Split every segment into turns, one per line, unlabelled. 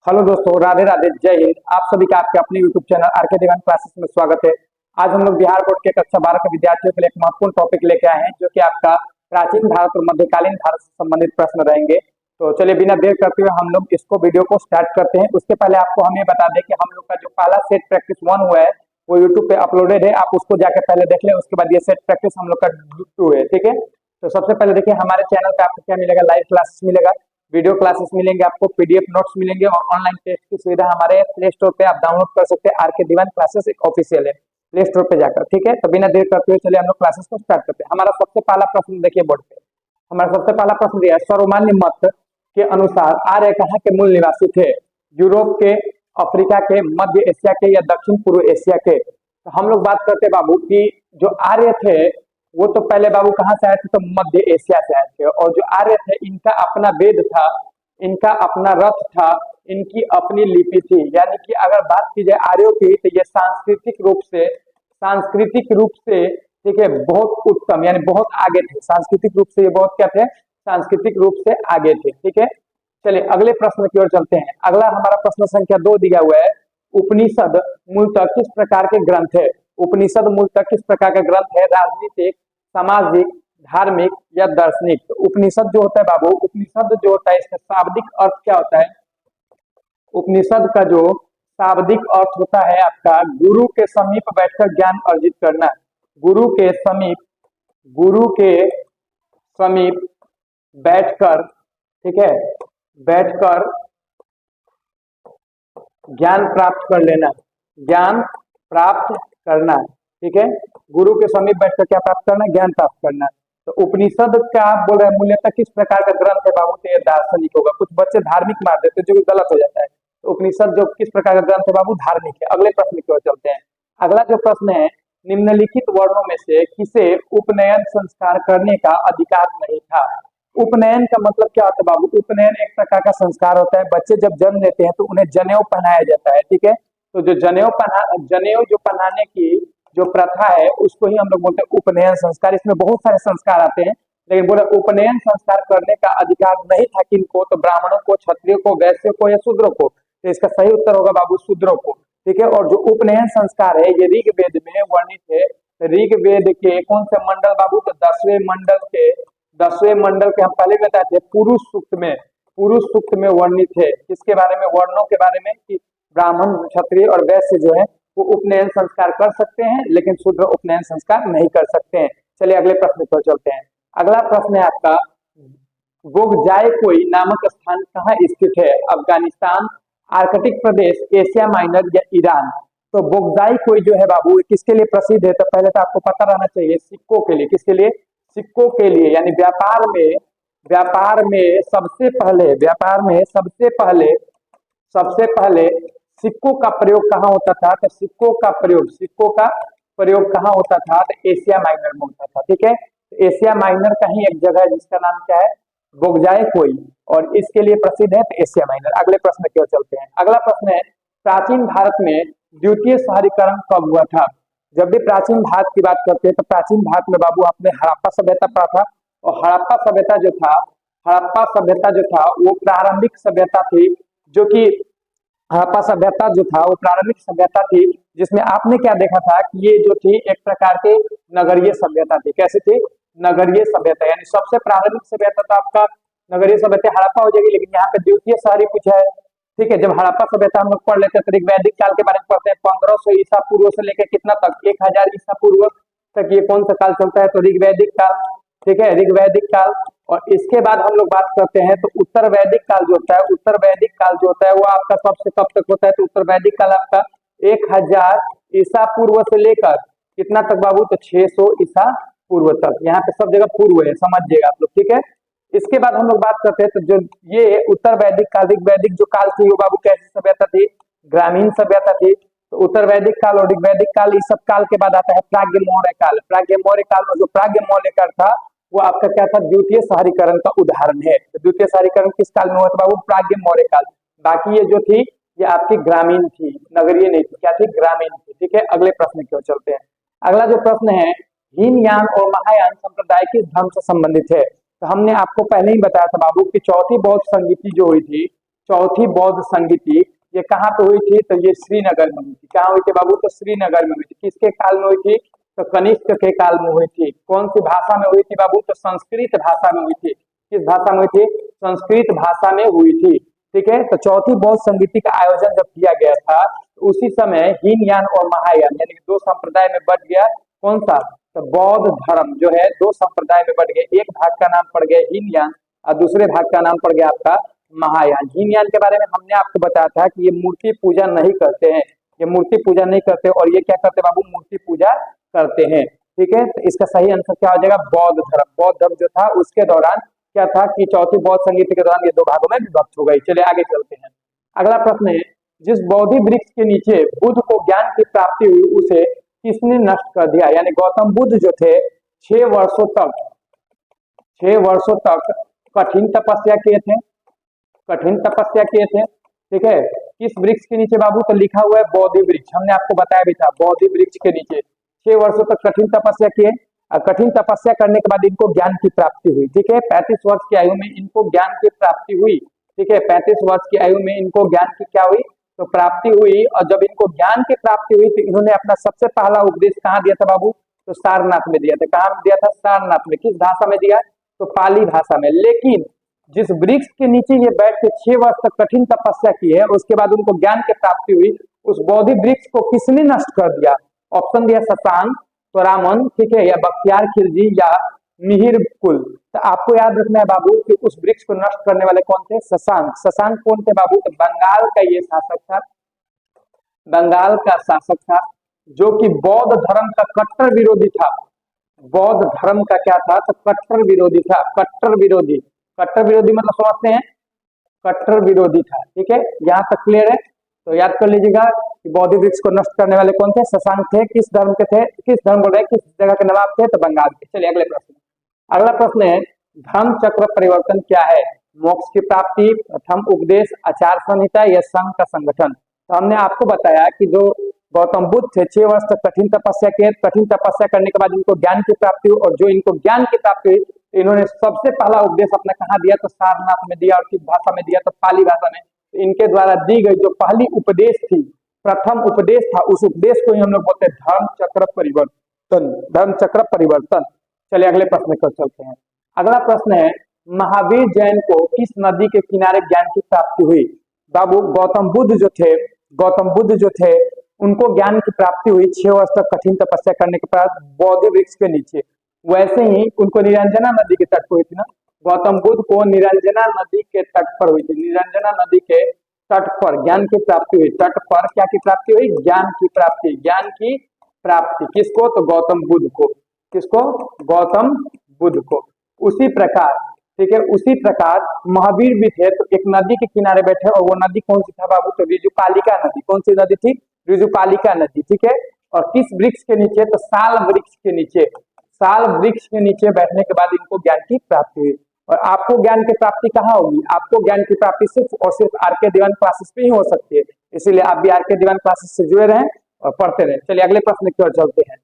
Hello दोस्तों, राधे राधे, जय हिंद। आप सभी का आपके अपने यूट्यूब चैनल आरके दिवान क्लासेस में स्वागत है। आज हम लोग बिहार बोर्ड के कक्षा 12 के विद्यार्थियों के लिए एक महत्वपूर्ण टॉपिक लेके आए हैं, जो कि आपका प्राचीन भारत और मध्यकालीन भारत से संबंधित प्रश्न रहेंगे। तो चलिए बिना देर करते हुए हम लोग इसको वीडियो को स्टार्ट करते हैं। उसके पहले आपको हम ये बता दें कि हम लोग का जो पहला सेट प्रैक्टिस 1 हुआ है वो यूट्यूब पे अपलोडेड है, आप उसको जाकर पहले देख लें। उसके बाद ये सेट प्रैक्टिस हम लोग का 2 है, ठीक है। तो सबसे पहले देखिए, हमारे चैनल पे आपको क्या मिलेगा, लाइव क्लासेस मिलेगा, वीडियो क्लासेस मिलेंगे, आपको पीडीएफ नोट्स मिलेंगे और ऑनलाइन टेस्ट की सुविधा हमारे प्ले स्टोर पे आप डाउनलोड कर सकते हैं। आरके दीवान क्लासेस एक ऑफिशियल है, प्ले स्टोर पे जाकर, ठीक है। तो बिना देर करते हुए चलिए हम लोग क्लासेस को स्टार्ट करते हैं। हमारा सबसे पहला प्रश्न देखिए बोर्ड पे, हमारा सबसे पहला प्रश्न दिया है, सर्वमान्य मत के अनुसार आर्य कहाँ के मूल निवासी थे? यूरोप के, अफ्रीका के, मध्य एशिया के या दक्षिण पूर्व एशिया के? तो हम लोग बात करते हैं बाबू की जो आर्य थे वो तो पहले बाबू कहाँ से आए थे, तो मध्य एशिया से आए थे। और जो आर्य थे इनका अपना वेद था, इनका अपना रथ था, इनकी अपनी लिपि थी। यानी कि अगर बात की जाए आर्यों की तो ये सांस्कृतिक रूप से ठीक है बहुत उत्तम, यानी बहुत आगे थे। सांस्कृतिक रूप से ये बहुत क्या थे, सांस्कृतिक रूप से आगे थे, ठीक है। चलिए अगले प्रश्न की ओर चलते हैं। अगला हमारा प्रश्न संख्या 2 दिया हुआ है, उपनिषद मूलतः किस प्रकार के ग्रंथ है? उपनिषद मूलतः किस प्रकार का ग्रंथ है? राजनीतिक, सामाजिक, धार्मिक या दार्शनिक? तो उपनिषद जो होता है बाबू, उपनिषद जो होता है इसका शाब्दिक अर्थ क्या होता है? उपनिषद का जो शाब्दिक अर्थ होता है आपका गुरु के समीप बैठकर ज्ञान अर्जित करना। गुरु के समीप, गुरु के समीप बैठकर, ठीक है, बैठकर ज्ञान प्राप्त कर लेना, ज्ञान प्राप्त करना, ठीक है। गुरु के समीप बैठकर क्या प्राप्त करना? ज्ञान प्राप्त करना। तो उपनिषद का आप बोल रहे हैं मूल्यतः किस प्रकार का ग्रंथ है बाबू? तो ये दार्शनिक होगा। कुछ बच्चे धार्मिक मार देते हैं जो कि गलत हो जाता है। तो उपनिषद जो किस प्रकार का ग्रंथ है बाबू? धार्मिक है। अगले प्रश्न की ओर चलते हैं। अगला जो प्रश्न है, निम्नलिखित वर्णों में से किसे उपनयन संस्कार करने का अधिकार नहीं था? उपनयन का मतलब क्या होता है बाबू? उपनयन एक प्रकार का संस्कार होता है। बच्चे जब जन्म लेते हैं तो उन्हें जनेऊ पहनाया जाता है, ठीक है। तो जो जनेऊ जो पहनाने की जो प्रथा है उसको ही हम लोग बोलते हैं उपनयन संस्कार। इसमें बहुत सारे संस्कार आते हैं, लेकिन बोले उपनयन संस्कार करने का अधिकार नहीं था किनको? तो ब्राह्मणों को, क्षत्रियों को, वैश्यों को या शूद्रों को? तो इसका सही उत्तर होगा बाबू शूद्रों को, ठीक है। और जो उपनयन संस्कार है ये ऋग्वेद में वर्णित है। ऋग्वेद के कौन से मंडल बाबू? तो 10वें मंडल के हम पहले बताए थे पुरुष सूक्त में वर्णित है। किसके बारे में? वर्णों के बारे में, कि ब्राह्मण, क्षत्रिय और वैश्य जो है वो उपनयन संस्कार कर सकते हैं, लेकिन शूद्र उपनयन संस्कार नहीं कर सकते हैं। चलिए अगले प्रश्न पर चलते हैं। अगला प्रश्न है आपका, गोगजायकोई नामक स्थान कहाँ स्थित है? अफगानिस्तान, आर्कटिक प्रदेश, एशिया माइनर या ईरान? तो बोगजाईकोई जो है बाबू किसके लिए प्रसिद्ध है? तो पहले तो आपको पता रहना चाहिए सिक्कों के लिए। किसके लिए? सिक्कों के लिए, यानी व्यापार में सबसे पहले सिक्कों का प्रयोग कहाँ होता था? तो सिक्कों का प्रयोग कहाँ होता था? तो एशिया माइनर में होता था, ठीक है। तो एशिया माइनर का ही एक जगह है जिसका नाम क्या है? बोगजायकोई, और इसके लिए प्रसिद्ध है तो एशिया माइनर। अगले प्रश्न की ओर चलते हैं। अगला प्रश्न है, प्राचीन भारत में द्वितीय शहरीकरण कब हुआ था? जब भी प्राचीन भारत की बात करते हैं तो प्राचीन भारत में बाबू आपने हड़प्पा सभ्यता पढ़ा था। और हड़प्पा सभ्यता जो था वो प्रारंभिक सभ्यता थी, जो कि हड़प्पा सभ्यता जो था वो प्रारंभिक सभ्यता थी, जिसमें आपने क्या देखा था कि ये जो थी एक प्रकार के नगरीय सभ्यता थी। कैसी थी? नगरीय सभ्यता। यानी सबसे प्रारंभिक सभ्यता तो आपका नगरीय सभ्यता हड़प्पा हो जाएगी, लेकिन यहाँ पे द्वितीय शहरी पूछा है, ठीक है। जब हड़प्पा सभ्यता हम लोग पढ़ लेते हैं तो ऋग्वैदिक काल के बारे में पढ़ते हैं। 1500 ईसा पूर्व से लेकर कितना तक? 1000 ईसा पूर्व तक ये कौन सा काल चलता है? तो ऋग्वैदिक काल, ठीक है, ऋग्वैदिक काल। और इसके बाद हम लोग बात करते हैं तो उत्तर वैदिक काल जो होता है, वो आपका कब से कब तक होता है? तो उत्तर वैदिक काल आपका 1000 ईसा पूर्व से लेकर कितना तक बाबू? तो 600 ईसा पूर्व तक। यहाँ पे सब जगह पूर्व है, समझिएगा आप लोग, ठीक है। इसके बाद हम लोग बात करते हैं तो जो ये उत्तर वैदिक काल, ऋग्वैदिक जो काल थी वो बाबू कैसी सभ्यता थी? ग्रामीण सभ्यता थी। तो उत्तर वैदिक काल और ऋग्वैदिक काल, इस सब काल के बाद आता है प्राग्ञ मौर्य काल। प्राग्ञ मौर्य काल में जो प्राग्ञ मौर्य काल था वो आपका क्या था? द्वितीय शहरीकरण का उदाहरण है। तो द्वितीय शहरीकरण किस काल में हुआ था बाबू? प्राग्ञ मौर्य काल। बाकी ये जो थी ये आपकी ग्रामीण थी, नगरीय नहीं थी। क्या थी? ग्रामीण थी, ठीक है। अगले प्रश्न की ओर चलते हैं। अगला जो प्रश्न है, हीनयान और महायान संप्रदाय किस धर्म से संबंधित है? तो हमने आपको पहले ही बताया था बाबू कि चौथी बौद्ध संगीति जो हुई थी, चौथी बौद्ध संगीति ये कहाँ पे हुई थी? तो ये श्रीनगर में हुई थी। कहाँ हुई थी बाबू? तो श्रीनगर में हुई थी। किसके काल में हुई थी? तो कनिष्क के काल में हुई थी। कौन सी भाषा में हुई थी बाबू? तो संस्कृत भाषा में हुई थी। किस भाषा में हुई थी? संस्कृत भाषा में हुई थी। ठीक है, तो चौथी बौद्ध संगीति का आयोजन जब किया गया था तो उसी समय हीनयान और महायान यानी कि दो संप्रदाय में बट गया। कौन सा? तो बौद्ध धर्म जो है दो संप्रदाय में बट गए। एक भाग का नाम पड़ गया हीनयान और दूसरे भाग का नाम पड़ गया आपका महायान। हीनयान के बारे में हमने आपको बताया था कि ये मूर्ति पूजा नहीं करते हैं, ये मूर्ति पूजा नहीं करते और ये क्या करते बाबू? मूर्ति पूजा करते हैं। ठीक है, तो इसका सही आंसर क्या हो जाएगा? बौद्ध धर्म। बौद्ध धर्म जो था उसके दौरान क्या था कि चौथी बौद्ध संगीति के दौरान ये दो भागों में विभक्त हो गई। चलिए आगे चलते हैं। अगला प्रश्न है, जिस बोधि वृक्ष के नीचे बुद्ध को ज्ञान की प्राप्ति हुई उसे किसने नष्ट कर दिया? यानी गौतम बुद्ध जो थे 6 वर्षों तक कठिन तपस्या किए थे, कठिन तपस्या किए थे। ठीक है, किस वृक्ष के नीचे बाबू? तो लिखा हुआ है बोधि वृक्ष, हमने आपको बताया भी था। बोधि वृक्ष के नीचे 6 वर्षों तक कठिन तपस्या किए और कठिन तपस्या करने के बाद इनको ज्ञान की प्राप्ति हुई। ठीक है, 35 वर्ष की आयु में इनको ज्ञान की प्राप्ति हुई। ठीक है, 35 वर्ष की आयु में इनको ज्ञान की क्या हुई? तो प्राप्ति हुई। और जब इनको ज्ञान की प्राप्ति हुई तो इन्होंने अपना सबसे पहला उपदेश कहाँ दिया था बाबू? तो सारनाथ में दिया था। कहाँ दिया था? सारनाथ में। किस भाषा में दिया? तो पाली भाषा में। लेकिन जिस वृक्ष के नीचे ये बैठ के 6 वर्ष तक कठिन तपस्या की है उसके बाद उनको ज्ञान की प्राप्ति हुई, उस बोधि वृक्ष को किसने नष्ट कर दिया? ऑप्शन दिया शशांक, त्वरामन, ठीक है, या बख्तियार खिलजी या मिहिर कुल। तो आपको याद रखना है बाबू कि उस वृक्ष को नष्ट करने वाले कौन थे? शशांक। शशांक कौन थे बाबू? तो बंगाल का ये शासक था, बंगाल का शासक था जो कि बौद्ध धर्म का कट्टर विरोधी था। बौद्ध धर्म का क्या था? तो कट्टर विरोधी था। कट्टर विरोधी, कट्टर विरोधी मतलब समझते हैं? कट्टर विरोधी था। ठीक है, यहाँ तक क्लियर है? तो याद कर लीजिएगा कि बोधि वृक्ष को नष्ट करने वाले कौन थे? शशांक थे। किस धर्म के थे? किस धर्म बोल रहे हैं? किस जगह के नवाब थे? तो बंगाल के। चलिए अगले प्रश्न। अगला प्रश्न है, धर्म चक्र परिवर्तन क्या है? मोक्ष की प्राप्ति, प्रथम उपदेश, आचार संहिता या संघ का संगठन? तो हमने आपको बताया कि जो गौतम बुद्ध थे 6 वर्ष तक कठिन तपस्या किए, कठिन तपस्या करने के बाद इनको ज्ञान की प्राप्ति हुई और जो इनको ज्ञान की प्राप्ति हुई इन्होंने सबसे पहला उपदेश अपना कहाँ दिया? तो सारनाथ में दिया। और किस भाषा में दिया? तो पाली भाषा में। इनके द्वारा दी गई जो पहली उपदेश थी, प्रथम उपदेश था, उस उपदेश को ही हम लोग बोलते हैं धर्म चक्र परिवर्तन। धर्म चक्र परिवर्तन। चलिए अगले प्रश्न पर चलते हैं। अगला प्रश्न है, महावीर जैन को किस नदी के किनारे ज्ञान की प्राप्ति हुई? बाबू गौतम बुद्ध जो थे उनको ज्ञान की प्राप्ति हुई 6 वर्ष तक कठिन तपस्या करने के बाद बोधि वृक्ष के नीचे। वैसे ही उनको निरंजना नदी के तट पर हुई थी ना। गौतम बुद्ध को निरंजना नदी के तट पर हुई थी। निरंजना नदी के तट पर ज्ञान की प्राप्ति हुई। तट पर क्या की प्राप्ति हुई? ज्ञान की प्राप्ति। ज्ञान की प्राप्ति किसको? तो गौतम बुद्ध को। किसको? गौतम बुद्ध को। उसी प्रकार, ठीक है, उसी प्रकार महावीर भी थे तो एक नदी के किनारे बैठे और वो नदी कौन सी था बाबू? तो ऋजुपालिका नदी। कौन सी नदी थी? ऋजुपालिका नदी। ठीक है, और किस वृक्ष के नीचे? तो साल वृक्ष के नीचे। साल वृक्ष के नीचे बैठने के बाद इनको ज्ञान की प्राप्ति हुई। और आपको ज्ञान की प्राप्ति कहाँ होगी? आपको ज्ञान की प्राप्ति सिर्फ और सिर्फ आर.के. दीवान क्लासेस पे ही हो सकती है। इसीलिए आप भी आर.के. दीवान क्लासेस से जुड़े रहें और पढ़ते रहें। चलिए अगले प्रश्न की ओर चलते हैं।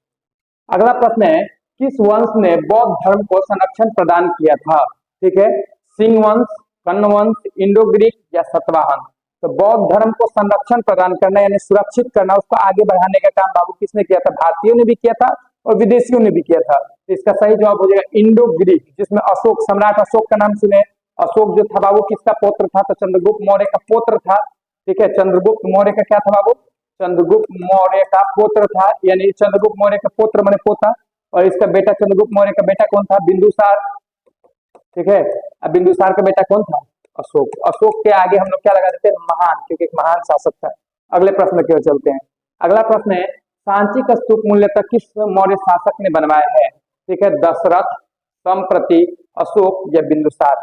अगला प्रश्न है, किस वंश ने बौद्ध धर्म को संरक्षण प्रदान किया था? ठीक है, सिंह वंश, कर्ण वंश, इंडो ग्रीक या सातवाहन? तो बौद्ध धर्म को संरक्षण प्रदान करना यानी सुरक्षित करना, उसको आगे बढ़ाने का काम बाबू किसने किया था? भारतीयों ने भी किया था और विदेशियों ने भी किया था। तो इसका सही जवाब हो जाएगा इंडो ग्रीक, जिसमें अशोक, सम्राट अशोक का नाम सुने। अशोक जो था बाबू किसका पुत्र था? तो चंद्रगुप्त मौर्य का पुत्र था। ठीक है, चंद्रगुप्त मौर्य का क्या था बाबू? चंद्रगुप्त मौर्य का पुत्र था, यानी चंद्रगुप्त मौर्य का पुत्र माने पोता। और इसका बेटा चंद्रगुप्त मौर्य का बेटा कौन था? बिंदुसार। ठीक है, अब बिंदुसार का बेटा कौन था? अशोक। अशोक के आगे हम लोग क्या लगा देते हैं? महान, क्योंकि एक महान शासक था। अगले प्रश्न की ओर चलते हैं। अगला प्रश्न है, सांची का स्तूप मूल्यतः किस मौर्य शासक ने बनवाया है? ठीक है, दशरथ, संप्रति, अशोक या बिंदुसार?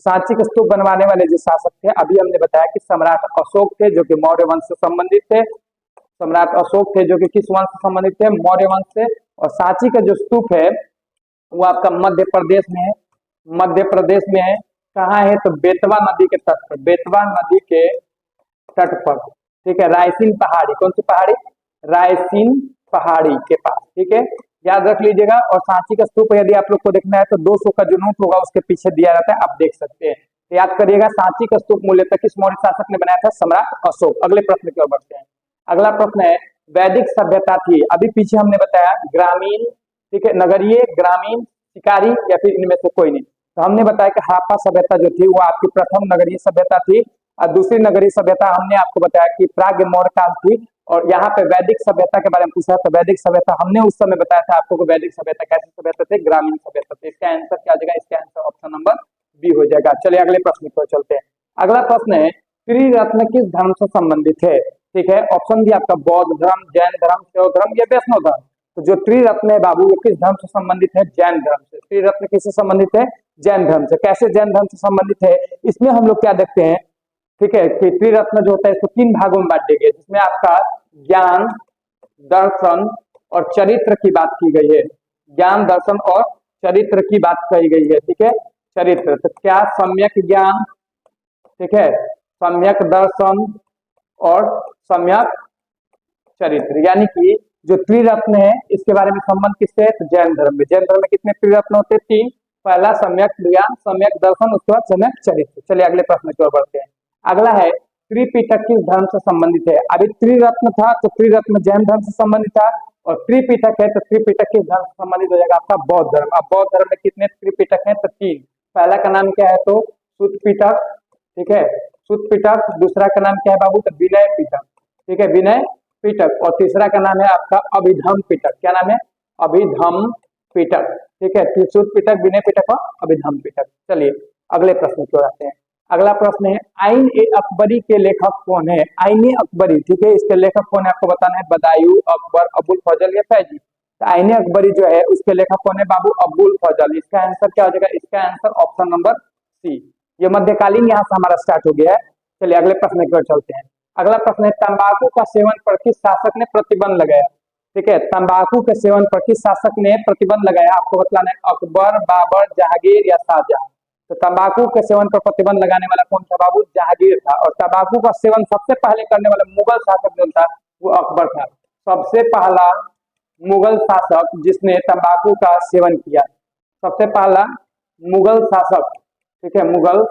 सांची का स्तूप बनवाने वाले जो शासक थे अभी हमने बताया कि सम्राट अशोक थे जो कि मौर्य वंश से संबंधित थे। सम्राट अशोक थे जो कि किस वंश से संबंधित थे? मौर्य वंश से। और सांची का जो स्तूप है वो आपका मध्य प्रदेश में है। मध्य प्रदेश में है। कहाँ है? तो बेतवा नदी के तट पर। बेतवा नदी के तट पर। ठीक है, रायसीन पहाड़ी। कौन सी पहाड़ी? रायसीन पहाड़ी के पास। ठीक है, याद रख लीजिएगा। और सांची का स्तूप यदि आप लोग को देखना है तो 200 का जो नोट होगा उसके पीछे दिया रहता है, आप देख सकते हैं। याद करिएगा, सांची का स्तूप मूल्यतः किस मौर्य शासक ने बनाया था? सम्राट अशोक। अगले प्रश्न की ओर बढ़ते हैं। अगला प्रश्न है, वैदिक सभ्यता थी, अभी पीछे हमने बताया ग्रामीण, ठीक है, नगरीय, ग्रामीण, शिकारी या फिर इनमें से कोई नहीं। तो हमने बताया कि हड़प्पा सभ्यता जो थी वो आपकी प्रथम नगरीय सभ्यता थी, और दूसरी नगरीय सभ्यता हमने आपको बताया कि प्राग मौर्य काल थी। और यहाँ पे वैदिक सभ्यता के बारे में पूछा, तो वैदिक सभ्यता हमने उस समय बताया था आपको कि वैदिक सभ्यता कैसी सभ्यता थे? ग्रामीण सभ्यता थे। इसका आंसर क्या आ जाएगा? इसका आंसर ऑप्शन नंबर बी हो जाएगा। चलिए अगले प्रश्न को चलते हैं। अगला प्रश्न है, त्रिरत्न किस धर्म से संबंधित है? ठीक है, ऑप्शन भी आपका बौद्ध धर्म, जैन धर्म, शैव धर्म या वैष्णव धर्म। तो जो त्रिरत्न है बाबू वो किस धर्म से संबंधित है? जैन धर्म से। त्रिरत्न किससे संबंधित है? जैन धर्म से। कैसे जैन धर्म से संबंधित है? इसमें हम लोग क्या देखते हैं, ठीक है, कि त्रिरत्न जो होता है इसको 3 भागों में बांट दिया गया, जिसमें आपका ज्ञान, दर्शन और चरित्र की बात की गई है। ज्ञान, दर्शन और चरित्र की बात कही गई है, ठीक है। चरित्र, तो क्या सम्यक ज्ञान, ठीक है, सम्यक दर्शन और सम्यक चरित्र, यानी कि जो त्रिरत्न है इसके बारे में संबंध किससे है? तो जैन धर्म में। जैन धर्म में कितने त्रिरत्न होते हैं? 3। पहला सम्यक ज्ञान, सम्यक दर्शन, उसके बाद सम्यक चरित्र। चलिए अगले प्रश्न की ओर बढ़ते हैं। अगला है, त्रिपिटक किस धर्म से संबंधित है? अभी त्रिरत्न था तो त्रिरत्न जैन धर्म से संबंधित था, और त्रिपिटक है तो त्रिपिटक किस धर्म से संबंधित हो जाएगा? आपका बौद्ध धर्म। अब बौद्ध धर्म में कितने त्रिपिटक हैं? तो 3। पहला का नाम क्या है? तो सुत्त पिटक, ठीक है, सुत्त पिटक। दूसरा का नाम क्या है बाबू? तो विनय पिटक, ठीक है, विनय पिटक। और तीसरा का नाम है आपका अभिधम पिटक। क्या नाम है? अभिधम पिटक, ठीक है, सुत्त पिटक, विनय पिटक और अभिधम पिटक। चलिए अगले प्रश्न की ओर आते हैं। अगला प्रश्न है, आइन ए अकबरी के लेखक कौन है? आइन ए अकबरी, ठीक है, इसके लेखक कौन है आपको बताना है। बदायूं, अकबर, अबुल फजल या फैजी। तो आइन ए अकबरी जो है उसके लेखक कौन है बाबू? अबुल फजल। इसका आंसर क्या हो जाएगा? इसका आंसर ऑप्शन नंबर सी। ये मध्यकालीन यहाँ से हमारा स्टार्ट हो गया है। चलिए अगले प्रश्न की ओर चलते हैं। अगला प्रश्न है, तंबाकू का सेवन पर किस शासक ने प्रतिबंध लगाया? ठीक है, तंबाकू के सेवन पर किस शासक ने प्रतिबंध लगाया? आपको बताना है अकबर, बाबर, जहांगीर या शाहजहां। तो तंबाकू के सेवन पर प्रतिबंध लगाने वाला कौन था बाबू? जहांगीर था। और तंबाकू का सेवन सबसे पहले करने वाला मुगल शासक जो था वो अकबर था। सबसे पहला मुगल शासक जिसने तंबाकू का सेवन किया, सबसे पहला मुगल शासक, ठीक है, मुगल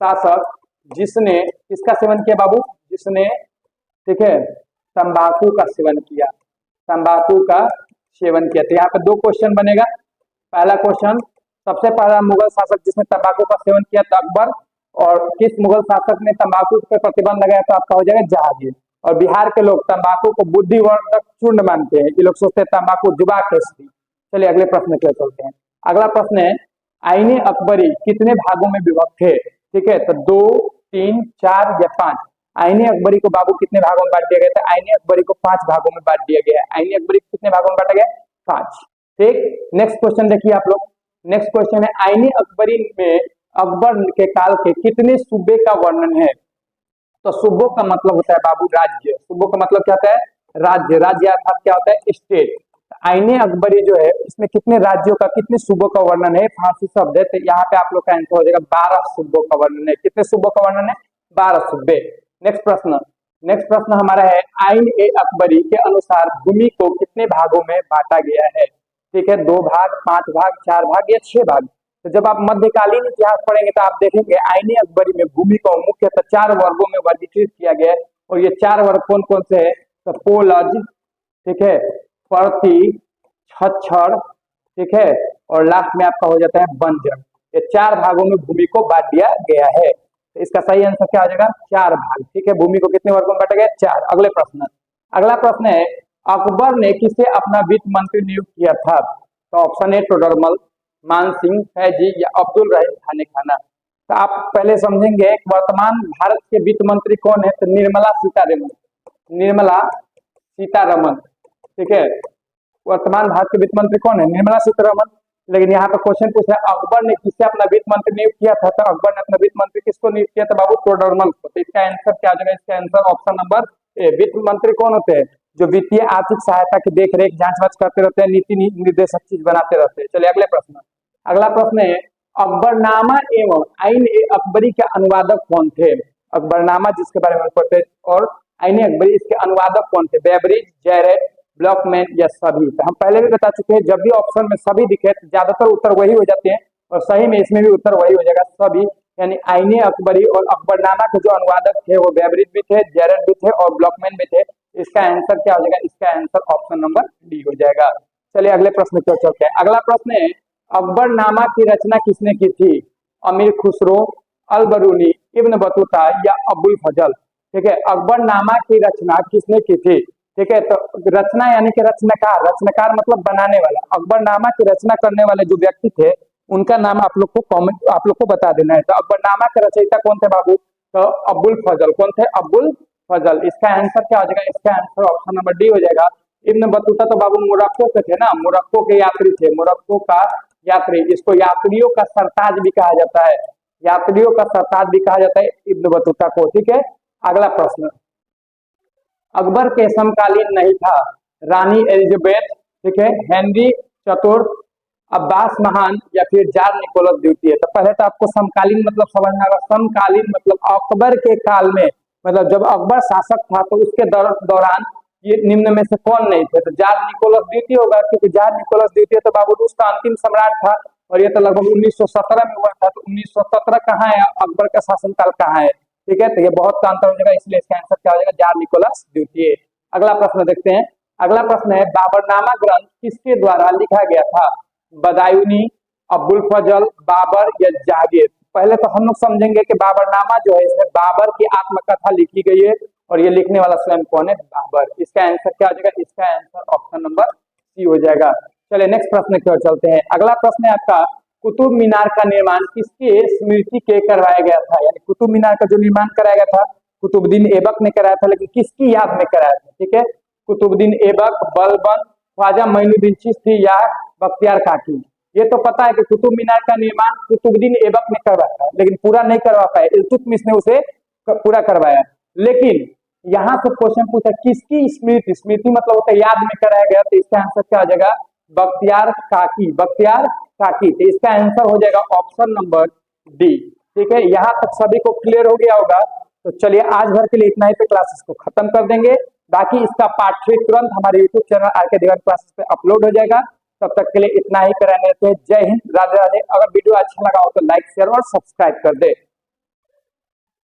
शासक जिसने किसका सेवन किया बाबू? जिसने, ठीक है, तंबाकू का सेवन किया, तंबाकू का सेवन किया। तो यहाँ पे 2 क्वेश्चन बनेगा। पहला क्वेश्चन, सबसे पहला मुगल शासक जिसने तंबाकू का सेवन किया था अकबर, और किस मुगल शासक ने तंबाकू पर प्रतिबंध लगाया? तो आपका हो जाएगा जहांगीर। और बिहार के लोग तंबाकू को बुद्धिवर्धक चूर्ण मानते हैं, ये लोग सोचते हैं तंबाकू जुबा टेस्टी। चलिए अगले प्रश्न की ओर चलते हैं। अगला प्रश्न है, आईने अकबरी कितने भागों में विभक्त है? ठीक है, तो 2, 3, 4 या 5। आईने अकबरी को बाबू कितने भागों में बांट दिया गया था? आईने अकबरी को 5 भागों में बांट दिया गया है। आईने अकबरी कितने भागों में बांटा गया? 5। ठीक, नेक्स्ट क्वेश्चन देखिए आप लोग। नेक्स्ट क्वेश्चन है, आईने अकबरी में अकबर के काल के कितने सूबे का वर्णन है? तो सूबों का मतलब होता है बाबू राज्य। सूबों का मतलब क्या होता है? राज्य। राज्य अर्थात क्या होता है? स्टेट। आईने अकबरी जो है इसमें कितने राज्यों का, कितने सूबों का वर्णन है? फारसी शब्द है, तो यहाँ पे आप लोग का आंसर हो जाएगा 12 सूबों का वर्णन है। कितने सूबों का वर्णन है? 12 सूबे। नेक्स्ट प्रश्न, नेक्स्ट प्रश्न हमारा है, आइन ए अकबरी के अनुसार भूमि को कितने भागों में बांटा गया है? ठीक है, 2 भाग, 5 भाग, 4 भाग या 6 भाग। तो जब आप मध्यकालीन इतिहास पढ़ेंगे तो आप देखेंगे आईने अकबरी में भूमि को मुख्यतः 4 वर्गों में वर्गीकृत किया गया है। और ये 4 वर्ग कौन कौन से है? तो पोलज, ठीक है, परती, छच्छर, ठीक है, और लास्ट में आपका हो जाता है बंजर। ये 4 भागों में भूमि को बांट दिया गया है। तो इसका सही आंसर क्या हो जाएगा? 4 भाग। ठीक है, भूमि को कितने वर्गों में बांटा गया? 4। अगले प्रश्न, अगला प्रश्न है, अकबर ने किसे अपना वित्त मंत्री नियुक्त किया था? तो ऑप्शन ए टोडरमल, मानसिंह, फैजी या अब्दुल रहीम खाने खाना। तो आप पहले समझेंगे वर्तमान भारत के वित्त मंत्री कौन है? तो निर्मला सीतारमन, निर्मला सीतारमन, ठीक है, वर्तमान भारत के वित्त मंत्री कौन है? निर्मला सीतारमन। लेकिन यहाँ पर क्वेश्चन पूछा है अकबर ने किससे अपना वित्त मंत्री नियुक्त किया था? तो अकबर ने अपना वित्त मंत्री किसको नियुक्त किया था बाबू? टोडरमल को। तो इसका आंसर क्या आ जाएगा? इसका आंसर ऑप्शन नंबर ए। वित्त मंत्री कौन होते हैं? जो वित्तीय आर्थिक सहायता की देखरेख, जांच वाच करते रहते हैं, नीति निर्देशक चीज बनाते रहते हैं। चलिए अगले प्रश्न, अगला प्रश्न है, अकबरनामा एवं आइन ए अकबरी के अनुवादक कौन थे? अकबरनामा जिसके बारे में पढ़ते हैं और आइन ए अकबरी इसके अनुवादक कौन थे? बेबरिज, जैरेट, ब्लॉकमैन या सभी। तो हम पहले भी बता चुके हैं, जब भी ऑप्शन में सभी दिखे तो ज्यादातर उत्तर वही हो जाते हैं, और सही में इसमें भी उत्तर वही हो जाएगा, सभी। यानी आईने अकबरी और अकबरनामा के जो अनुवादक थे वो बेवरिज भी थे, जेरर भी थे और ब्लॉकमैन भी थे। इसका आंसर क्या हो जाएगा? इसका आंसर ऑप्शन नंबर डी हो जाएगा। चलिए अगले प्रश्न की ओर चलते हैं। अगला प्रश्न है अकबरनामा की रचना किसने की थी? अमीर खुसरो, अल बरूनी, इब्न बतूता या अबुल फजल? ठीक है, अकबरनामा की रचना किसने की थी? ठीक है, तो रचना यानी कि रचनाकार, रचनाकार मतलब बनाने वाला। अकबरनामा की रचना करने वाले जो व्यक्ति थे उनका नाम आप लोग को कमेंट, आप लोग को बता देना है। तो अकबरनामा के रचयिता कौन थे बाबू? तो अबुल फजल। कौन थे? अबुल फजल। इसका आंसर क्या हो जाएगा? इसका आंसर ऑप्शन नंबर डी हो जाएगा। इब्न बतूता तो बाबू मोरक्को के थे ना, मोरक्को के यात्री थे, मोरक्को का यात्री। इसको यात्रियों का सरताज भी कहा जाता है, यात्रियों का सरताज भी कहा जाता है इब्न बतूता को। ठीक है, अगला प्रश्न, अकबर के समकालीन नहीं था? रानी एलिजाबेथ, ठीक है, हेनरी चतुर्थ, अब्बास महान या फिर जार निकोलस द्वितीय? तो पहले तो आपको समकालीन मतलब समझना होगा। समकालीन मतलब अकबर के काल में, मतलब जब अकबर शासक था तो उसके दौरान ये निम्न में से कौन नहीं थे? तो जार निकोलस द्वितीय होगा, क्योंकि जार निकोलस द्वितीय तो बाबू रूस का अंतिम सम्राट था और ये तो लगभग 1917 में हुआ था। तो 1917 कहाँ है? अकबर का शासनकाल कहाँ है? ठीक है, तो ये बहुत का अंतर हो जाएगा, इसलिए इसका आंसर क्या हो जाएगा? जार निकोलस द्वितीय। अगला प्रश्न देखते हैं। अगला प्रश्न है बाबरनामा ग्रंथ किसके द्वारा लिखा गया था? बदायूनी, अबुल फजल, बाबर या जहांगीर? पहले तो हम लोग समझेंगे कि बाबरनामा जो है इसमें बाबर की आत्मकथा लिखी गई है और ये लिखने वाला स्वयं कौन है? बाबर। इसका आंसर क्या हो जाएगा? इसका आंसर ऑप्शन नंबर सी हो जाएगा। चलिए नेक्स्ट प्रश्न की ओर चलते हैं। अगला प्रश्न है आपका, कुतुब मीनार का निर्माण किसके स्मृति के करवाया गया था? यानी कुतुब मीनार का जो निर्माण कराया गया था कुतुबुद्दीन ऐबक ने कराया था, लेकिन किसकी याद में कराया था? ठीक है, कुतुबुद्दीन ऐबक, बलबन, ख्वाजा मोइनुद्दीन चिश्ती या बख्तियार काकी? ये तो पता है कि कुतुब मीनार का निर्माण कुतुबुद्दीन ऐबक ने करवाया था, लेकिन पूरा नहीं करवा पाए, इल्तुतमिश ने उसे पूरा करवाया। लेकिन यहाँ से क्वेश्चन पूछा किसकी स्मृति, स्मृति मतलब होता है याद में कराया गया, तो इसका आंसर क्या हो जाएगा? बख्तियार काकी, बख्तियार काकी। तो इसका आंसर हो जाएगा ऑप्शन नंबर डी। ठीक है, यहाँ तक सभी को क्लियर हो गया होगा। तो चलिए आज भर के लिए इतना ही पे क्लासेस को खत्म कर देंगे। बाकी इसका पार्ट 3 तुरंत हमारे यूट्यूब चैनल आर के दिवान क्लासेस पे अपलोड हो जाएगा। तब तक के लिए इतना ही कराने। जय हिंद, राधे राधे। अगर वीडियो अच्छा लगा हो तो लाइक, शेयर और सब्सक्राइब कर दे।